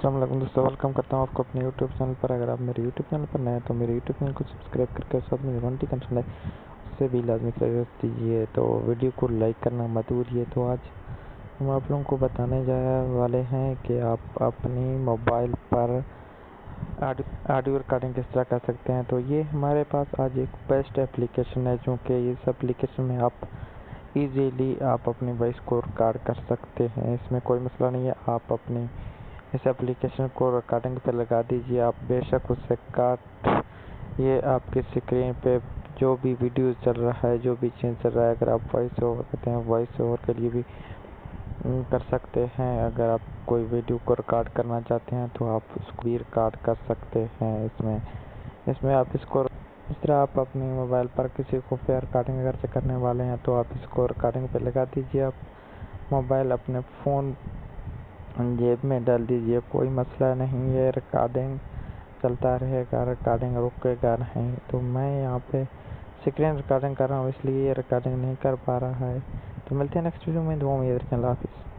अस्सलाम वालेकुम दोस्तों, वेलकम करता हूँ आपको अपने YouTube चैनल पर। अगर आप मेरे YouTube चैनल पर नए हैं तो मेरे YouTube चैनल को सब्सक्राइब करके साथ में घंटी का निशान है उससे भी लाजमी कर दीजिए। तो वीडियो को लाइक करना मत भूलिए। तो आज हम आप लोगों को बताने जाने वाले हैं कि आप अपनी मोबाइल पर ऑडियो रिकॉर्डिंग किस तरह कर सकते हैं। तो ये हमारे पास आज एक बेस्ट एप्लीकेशन है, चूँकि इस एप्लीकेशन में आप इजीली आप अपनी वॉइस को रिकॉर्ड कर सकते हैं। इसमें कोई मसला नहीं है। आप अपनी इस एप्लीकेशन को रिकॉर्डिंग पे लगा दीजिए, आप बेशक उससे काट ये आपकी स्क्रीन पे जो भी वीडियो चल रहा है, जो भी चीज़ चल रहा है, अगर आप वॉइस ओवर करते हैं वॉइस ओवर के लिए भी कर सकते हैं। अगर आप कोई वीडियो को रिकॉर्ड करना चाहते हैं तो आप उसको भी रिकॉर्ड कर सकते हैं। इसमें आप इसको इस तरह आप अपनी मोबाइल पर किसी को फिर रिकॉर्डिंग अगर से करने वाले हैं तो आप इसको रिकॉर्डिंग पे लगा दीजिए। आप मोबाइल अपने फ़ोन जेब में डाल दीजिए, कोई मसला नहीं है, रिकॉर्डिंग चलता रहेगा, रिकॉर्डिंग रुकेगा नहीं। तो मैं यहाँ पे स्क्रीन रिकॉर्डिंग कर रहा हूँ, इसलिए ये रिकॉर्डिंग नहीं कर पा रहा है। तो मिलते हैं नेक्स्ट वीडियो में। दुआ में याद रखें। अल्लाह हाफिज़।